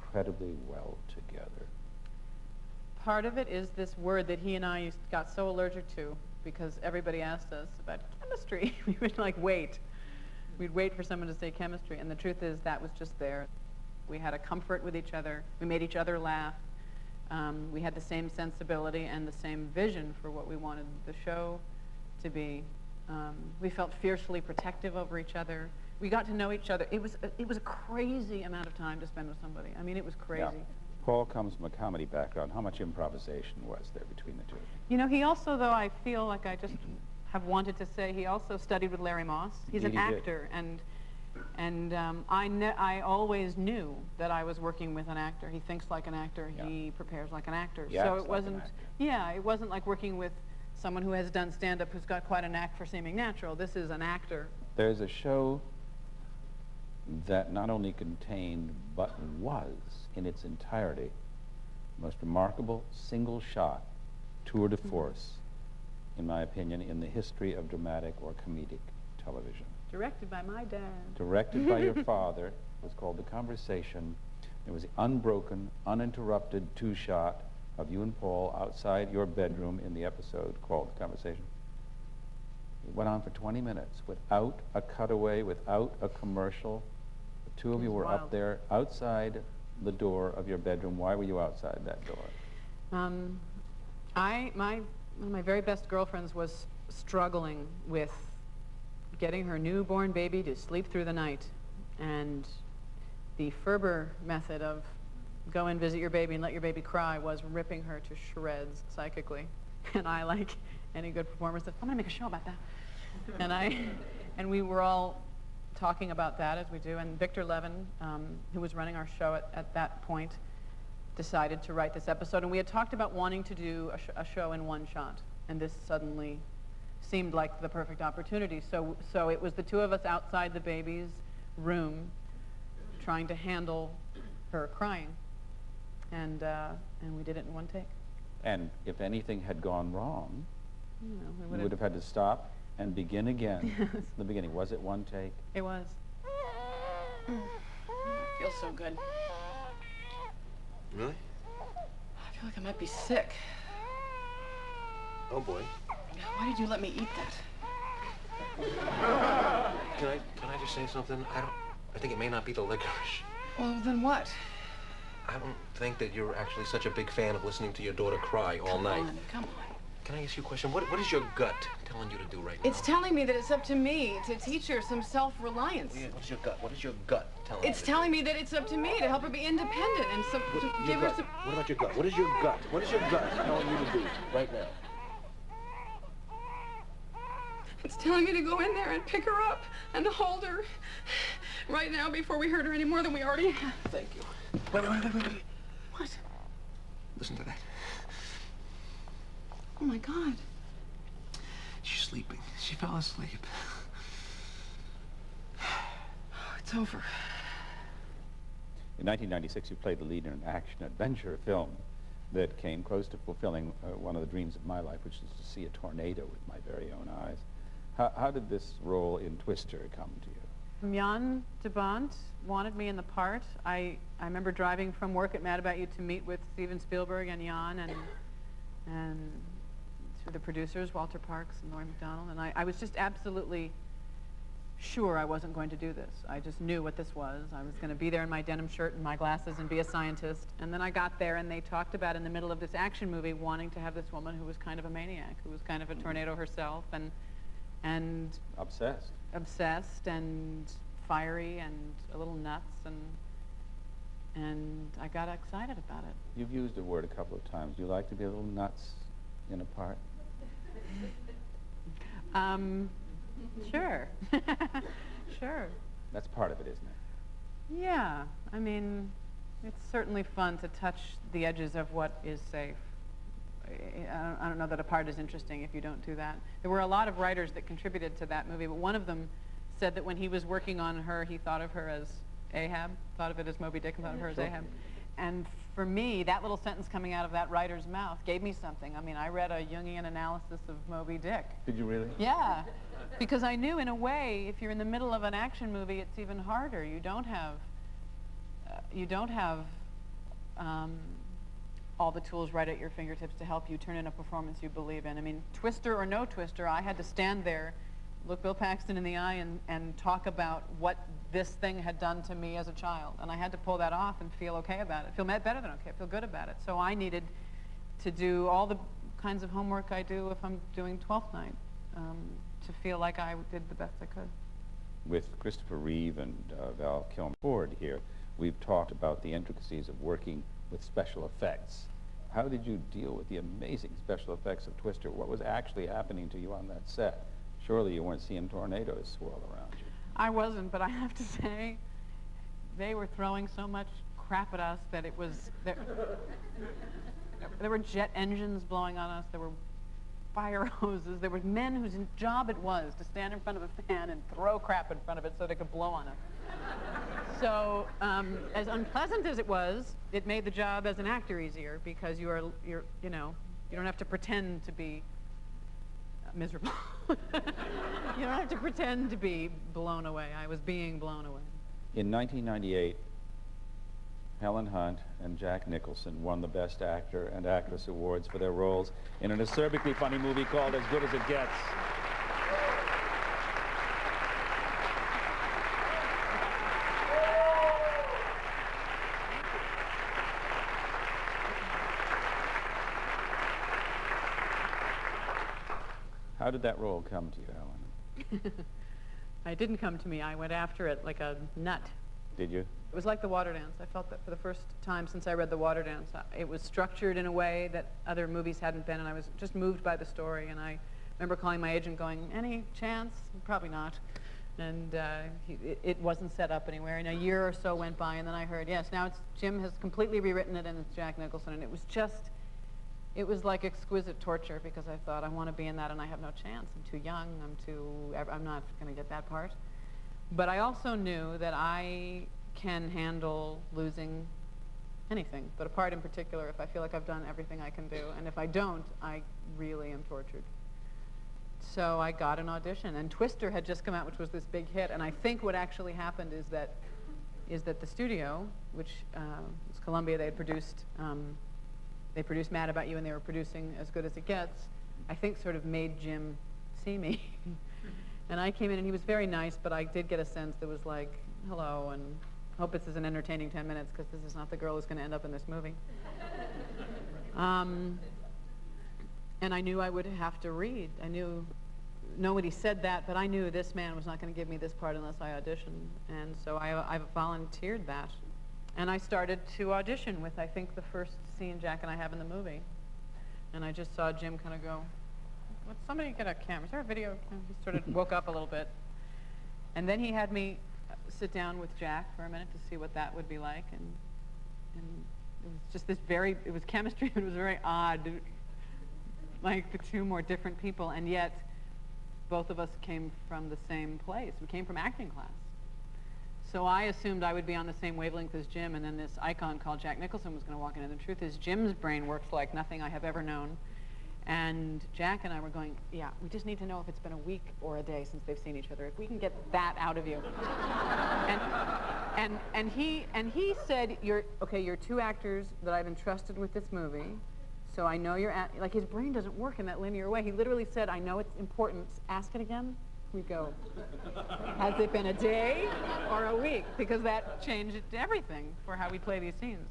incredibly well together? Part of it is this word that he and I got so allergic to because everybody asked us about chemistry. We would like wait. We'd wait for someone to say chemistry, and the truth is that was just there. We had a comfort with each other. We made each other laugh. We had the same sensibility and the same vision for what we wanted the show to be. We felt fiercely protective over each other. We got to know each other. It was a crazy amount of time to spend with somebody. I mean, it was crazy. Yeah. Paul comes from a comedy background. How much improvisation was there between the two? You know, he also, though, I feel like I just have wanted to say, he also studied with Larry Moss. He's an actor, and I always knew that I was working with an actor. He thinks like an actor. Yeah. He prepares like an actor. Yeah, so it wasn't, yeah, it wasn't like working with someone who has done stand-up who's got quite a knack for seeming natural. This is an actor. There's a show that not only contained, but was, in its entirety, the most remarkable single-shot tour de force, in my opinion, in the history of dramatic or comedic television. Directed by my dad. Directed by your father. It was called The Conversation. It was the unbroken, uninterrupted two-shot of you and Paul outside your bedroom in the episode called The Conversation. It went on for 20 minutes without a cutaway, without a commercial. The two of you were up there outside the door of your bedroom. Why were you outside that door? One of my very best girlfriends was struggling with getting her newborn baby to sleep through the night. And the Ferber method of go and visit your baby and let your baby cry was ripping her to shreds psychically. And I, like any good performer, said, I'm going to make a show about that. And we were all talking about that, as we do, and Victor Levin, who was running our show at that point, decided to write this episode. And we had talked about wanting to do a show in one shot, and this suddenly seemed like the perfect opportunity. So it was the two of us outside the baby's room trying to handle her crying. And we did it in one take. And if anything had gone wrong, you would have had to stop and begin again. The beginning. Was it one take? It was. Feels so good. Really? I feel like I might be sick. Oh boy. Why did you let me eat that? Can I just say something? I think it may not be the licorice. Well, then what? I don't think that you're actually such a big fan of listening to your daughter cry all night. Come on. Can I ask you a question? What is your gut telling you to do right now? It's telling me that it's up to me to teach her some self-reliance. Yeah, what's your gut? What is your gut telling you? It's telling me that it's up to me to help her be independent and to give her some... What about your gut? What is your gut? What is your gut telling you to do right now? It's telling me to go in there and pick her up and to hold her right now before we hurt her any more than we already have. Thank you. Wait. What? Listen to that. Oh, my God. She's sleeping. She fell asleep. It's over. In 1996, you played the lead in an action-adventure film that came close to fulfilling one of the dreams of my life, which is to see a tornado with my very own eyes. How did this role in Twister come to you? Jan de Bont wanted me in the part. I remember driving from work at Mad About You to meet with Steven Spielberg and Jan and through the producers, Walter Parks and Laurie McDonald, and I was just absolutely sure I wasn't going to do this. I just knew what this was. I was going to be there in my denim shirt and my glasses and be a scientist. And then I got there and they talked about, in the middle of this action movie, wanting to have this woman who was kind of a maniac, who was kind of a tornado herself, and obsessed and fiery and a little nuts, and I got excited about it. You've used the word a couple of times. Do you like to be a little nuts in a part? Sure. Sure. That's part of it, isn't it? Yeah. I mean, it's certainly fun to touch the edges of what is safe. I don't know that a part is interesting if you don't do that. There were a lot of writers that contributed to that movie, but one of them said that when he was working on her, he thought of her as Ahab, thought of it as Moby Dick and thought of her as Ahab. And for me, that little sentence coming out of that writer's mouth gave me something. I mean, I read a Jungian analysis of Moby Dick. Did you really? Yeah, because I knew in a way, if you're in the middle of an action movie, it's even harder. You don't have all the tools right at your fingertips to help you turn in a performance you believe in. I mean, twister or no twister, I had to stand there, look Bill Paxton in the eye and talk about what this thing had done to me as a child. And I had to pull that off and feel okay about it, feel better than okay, feel good about it. So I needed to do all the kinds of homework I do if I'm doing Twelfth Night, to feel like I did the best I could. With Christopher Reeve and Val Kilmer Ford here, we've talked about the intricacies of working with special effects. How did you deal with the amazing special effects of Twister? What was actually happening to you on that set? Surely you weren't seeing tornadoes swirl around you. I wasn't, but I have to say, they were throwing so much crap at us that it was... There were jet engines blowing on us, there were fire hoses, there were men whose job it was to stand in front of a fan and throw crap in front of it so they could blow on it. So, as unpleasant as it was, it made the job as an actor easier because you don't have to pretend to be miserable. You don't have to pretend to be blown away. I was being blown away. In 1998, Helen Hunt and Jack Nicholson won the Best Actor and Actress awards for their roles in an acerbically funny movie called As Good as It Gets. How did that role come to you, Helen? It didn't come to me. I went after it like a nut. Did you? It was like The Water Dance. I felt that for the first time since I read The Water Dance. It was structured in a way that other movies hadn't been, and I was just moved by the story. And I remember calling my agent going, any chance? Probably not. And it wasn't set up anywhere. And a year or so went by, and then I heard, yes, now Jim has completely rewritten it, and it's Jack Nicholson. And it was like exquisite torture because I thought, I want to be in that, and I have no chance. I'm too young. I'm not going to get that part. But I also knew that I can handle losing anything, but a part in particular if I feel like I've done everything I can do, and if I don't, I really am tortured. So I got an audition, and Twister had just come out, which was this big hit, and I think what actually happened is that the studio, which was Columbia, they produced Mad About You, and they were producing As Good as It Gets, I think sort of made Jim see me. And I came in, and he was very nice, but I did get a sense that was like, hello, and hope this is an entertaining 10 minutes, because this is not the girl who's going to end up in this movie. And I knew I would have to read. I knew, nobody said that, but I knew this man was not going to give me this part unless I auditioned. And so I volunteered that. And I started to audition with, I think, the first scene Jack and I have in the movie. And I just saw Jim kind of go, would somebody get a camera? Is there a video? He sort of woke up a little bit. And then he had me sit down with Jack for a minute to see what that would be like. And it was just this it was chemistry, but it was very odd. Like the two more different people, and yet both of us came from the same place. We came from acting class. So I assumed I would be on the same wavelength as Jim, and then this icon called Jack Nicholson was going to walk in. And the truth is, Jim's brain works like nothing I have ever known. And Jack and I were going, yeah, we just need to know if it's been a week or a day since they've seen each other. If we can get that out of you. and he said, you're two actors that I've entrusted with this movie. So I know like his brain doesn't work in that linear way. He literally said, I know it's important. Ask it again. We go, has it been a day or a week? Because that changed everything for how we play these scenes.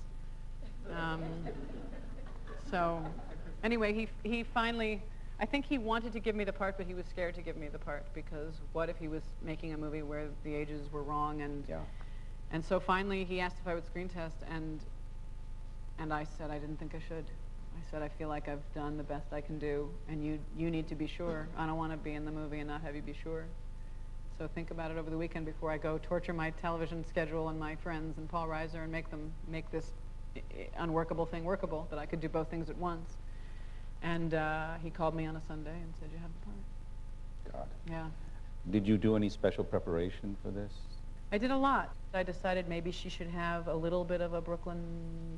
So anyway, he finally, I think he wanted to give me the part, but he was scared to give me the part, because what if he was making a movie where the ages were wrong? And so finally he asked if I would screen test, and I said I didn't think I should. I said, I feel like I've done the best I can do, and you need to be sure. I don't want to be in the movie and not have you be sure. So think about it over the weekend before I go torture my television schedule and my friends and Paul Reiser and make this unworkable thing workable, that I could do both things at once. And he called me on a Sunday and said, you have the part. God. Yeah. Did you do any special preparation for this? I did a lot. I decided maybe she should have a little bit of a Brooklyn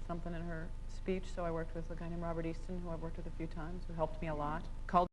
something in her speech, so I worked with a guy named Robert Easton, who I've worked with a few times, who helped me a lot. Called